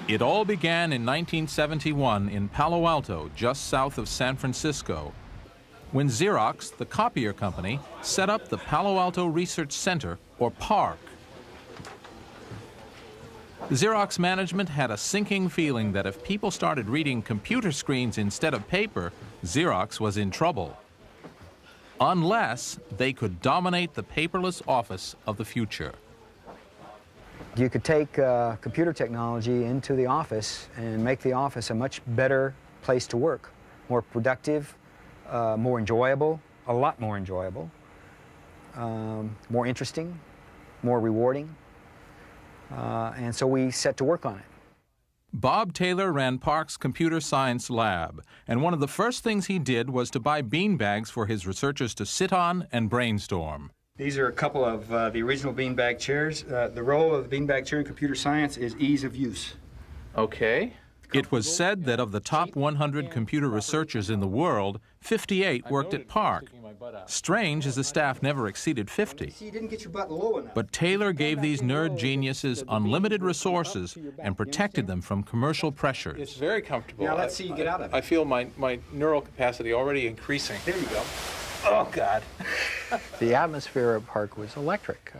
It all began in 1971 in Palo Alto, just south of San Francisco, when Xerox, the copier company, set up the Palo Alto Research Center, or PARC. Xerox management had a sinking feeling that if people started reading computer screens instead of paper, Xerox was in trouble. Unless they could dominate the paperless office of the future. You could take computer technology into the office and make the office a much better place to work, more productive, more enjoyable, a lot more enjoyable, more interesting, more rewarding, and so we set to work on it. Bob Taylor ran PARC's computer science lab, and one of the first things he did was to buy beanbags for his researchers to sit on and brainstorm. These are a couple of the original beanbag chairs. The role of the beanbag chair in computer science is ease of use. Okay. It was said that of the top 100 computer researchers in the world, 58 worked at PARC. Strange, as the staff never exceeded 50. But Taylor gave these nerd geniuses unlimited resources and protected them from commercial pressures. It's very comfortable. Now let's see you get out of it. I feel my neural capacity already increasing. There you go. Oh, God. The atmosphere at PARC was electric.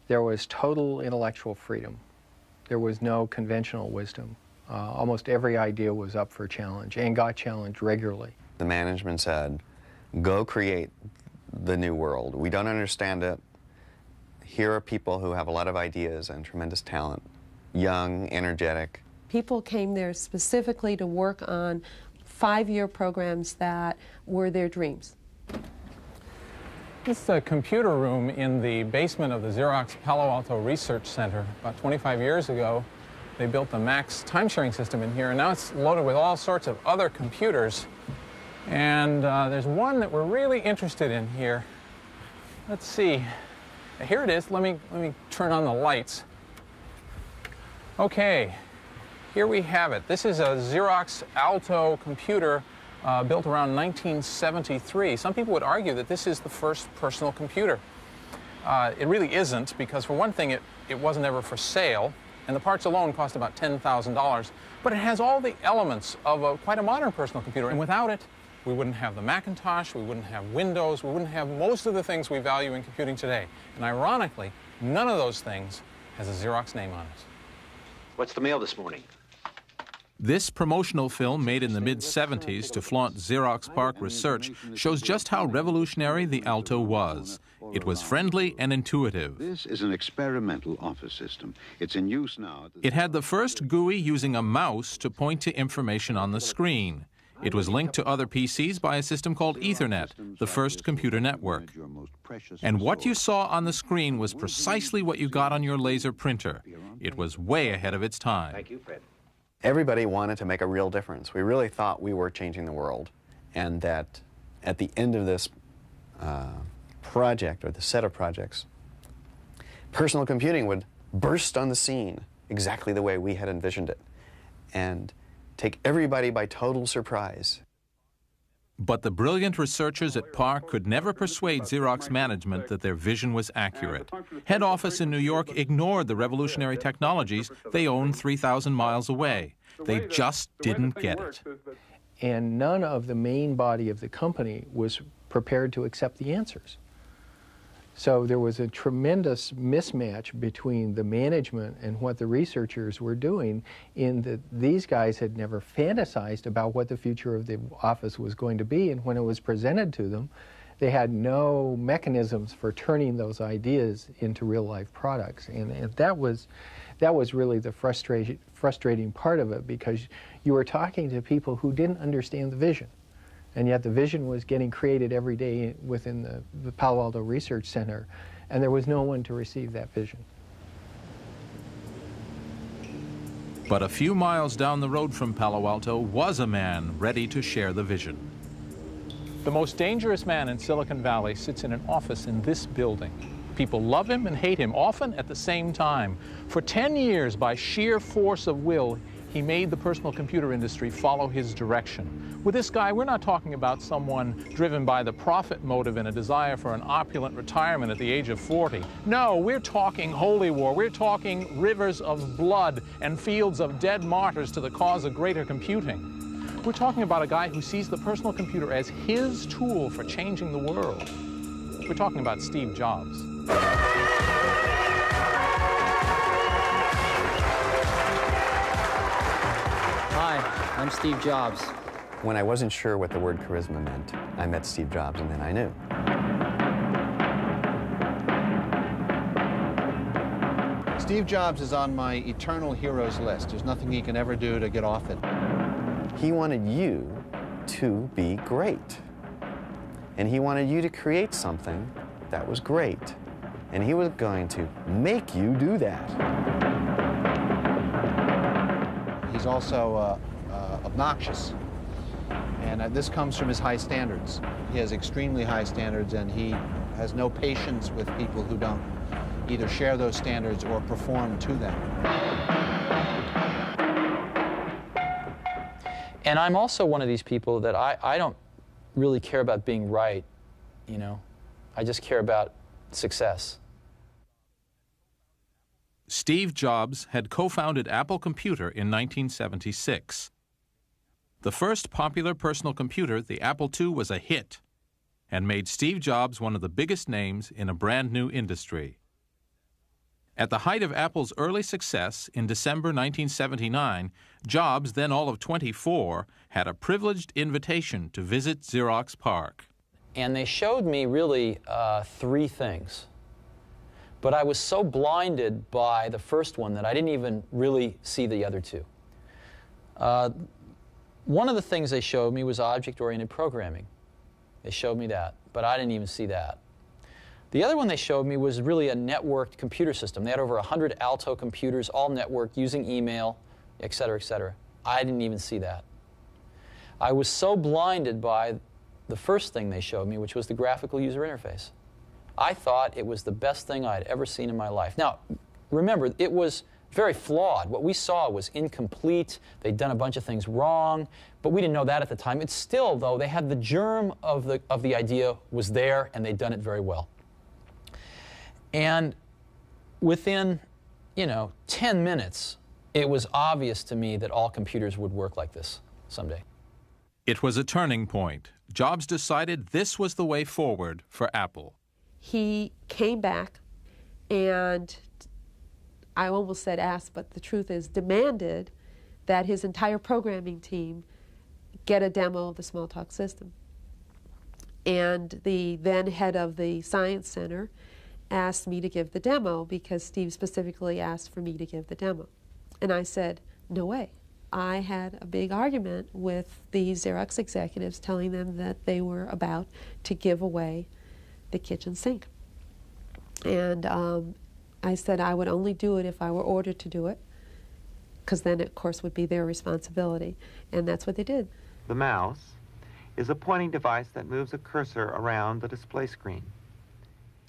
There was total intellectual freedom. There was no conventional wisdom. Almost every idea was up for challenge and got challenged regularly. The management said, go create the new world. We don't understand it. Here are people who have a lot of ideas and tremendous talent, young, energetic. People came there specifically to work on 5-year programs that were their dreams. This is a computer room in the basement of the Xerox Palo Alto Research Center. About 25 years ago, they built the Max time-sharing system in here, and now it's loaded with all sorts of other computers. And there's one that we're really interested in here. Let's see. Here it is. Let me turn on the lights. Okay, here we have it. This is a Xerox Alto computer built around 1973. Some people would argue that this is the first personal computer. It really isn't, because for one thing, it wasn't ever for sale. And the parts alone cost about $10,000. But it has all the elements of quite a modern personal computer. And without it, we wouldn't have the Macintosh, we wouldn't have Windows, we wouldn't have most of the things we value in computing today. And ironically, none of those things has a Xerox name on it. What's the mail this morning? This promotional film, made in the mid-70s to flaunt Xerox PARC research, shows just how revolutionary the Alto was. It was friendly and intuitive. This is an experimental office system. It's in use now. It had the first GUI using a mouse to point to information on the screen. It was linked to other PCs by a system called Ethernet, the first computer network. And what you saw on the screen was precisely what you got on your laser printer. It was way ahead of its time. Thank you, Fred. Everybody wanted to make a real difference. We really thought we were changing the world, and that at the end of this project, or the set of projects, personal computing would burst on the scene exactly the way we had envisioned it and take everybody by total surprise. But the brilliant researchers at PARC could never persuade Xerox management that their vision was accurate. Head office in New York ignored the revolutionary technologies they owned 3,000 miles away. They just didn't get it. And none of the main body of the company was prepared to accept the answers. So there was a tremendous mismatch between the management and what the researchers were doing, in that these guys had never fantasized about what the future of the office was going to be, and when it was presented to them, they had no mechanisms for turning those ideas into real-life products. And that was really the frustrating part of it, because you were talking to people who didn't understand the vision. And yet the vision was getting created every day within the Palo Alto Research Center, and there was no one to receive that vision. But a few miles down the road from Palo Alto was a man ready to share the vision. The most dangerous man in Silicon Valley sits in an office in this building. People love him and hate him, often at the same time. For 10 years, by sheer force of will, he made the personal computer industry follow his direction. With this guy, we're not talking about someone driven by the profit motive and a desire for an opulent retirement at the age of 40. No, we're talking holy war. We're talking rivers of blood and fields of dead martyrs to the cause of greater computing. We're talking about a guy who sees the personal computer as his tool for changing the world. We're talking about Steve Jobs. Hi, I'm Steve Jobs. When I wasn't sure what the word charisma meant, I met Steve Jobs, and then I knew. Steve Jobs is on my eternal heroes list. There's nothing he can ever do to get off it. He wanted you to be great. And he wanted you to create something that was great. And he was going to make you do that. He's also obnoxious. And this comes from his high standards. He has extremely high standards, and he has no patience with people who don't either share those standards or perform to them. And I'm also one of these people that I don't really care about being right, you know. I just care about success. Steve Jobs had co-founded Apple Computer in 1976. The first popular personal computer, the Apple II, was a hit and made Steve Jobs one of the biggest names in a brand new industry. At the height of Apple's early success, in December 1979, Jobs, then all of 24, had a privileged invitation to visit Xerox PARC. And they showed me really three things. But I was so blinded by the first one that I didn't even really see the other two. One of the things they showed me was object-oriented programming. They showed me that, but I didn't even see that. The other one they showed me was really a networked computer system. They had over 100 Alto computers, all networked, using email, et cetera, et cetera. I didn't even see that. I was so blinded by the first thing they showed me, which was the graphical user interface. I thought it was the best thing I'd ever seen in my life. Now, remember, it was very flawed. What we saw was incomplete. They'd done a bunch of things wrong, but we didn't know that at the time. It's still, though, they had the germ of the idea was there, and they'd done it very well. And within, 10 minutes, it was obvious to me that all computers would work like this someday. It was a turning point. Jobs decided this was the way forward for Apple. He came back and, I almost said asked, but the truth is demanded that his entire programming team get a demo of the Smalltalk system. And the then head of the Science Center asked me to give the demo because Steve specifically asked for me to give the demo. And I said, no way. I had a big argument with the Xerox executives telling them that they were about to give away the kitchen sink. And I said I would only do it if I were ordered to do it, because then it, of course, would be their responsibility. And that's what they did. The mouse is a pointing device that moves a cursor around the display screen.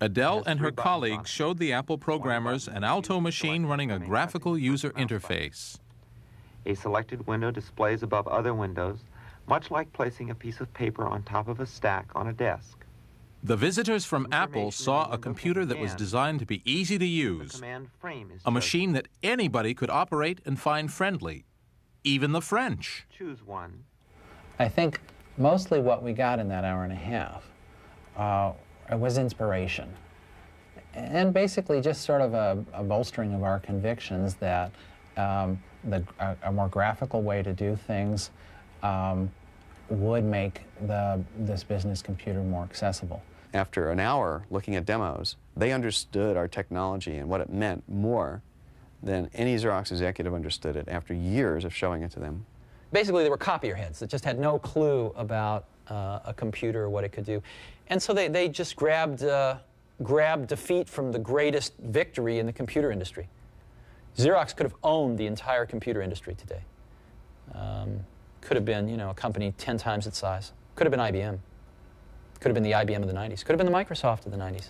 Adele and her colleagues showed the Apple programmers an Alto machine running a graphical user interface. A selected window displays above other windows, much like placing a piece of paper on top of a stack on a desk. The visitors from Apple saw a computer that was designed to be easy to use, a machine that anybody could operate and find friendly, even the French. Choose one. I think mostly what we got in that hour and a half was inspiration, and basically just sort of a bolstering of our convictions that a more graphical way to do things would make this business computer more accessible. After an hour looking at demos, they understood our technology and what it meant more than any Xerox executive understood it after years of showing it to them. Basically, they were copier heads that just had no clue about a computer or what it could do. And so they just grabbed defeat from the greatest victory in the computer industry. Xerox could have owned the entire computer industry today. Could have been, a company 10 times its size. Could have been IBM. Could have been the IBM of the 90s. Could have been the Microsoft of the 90s.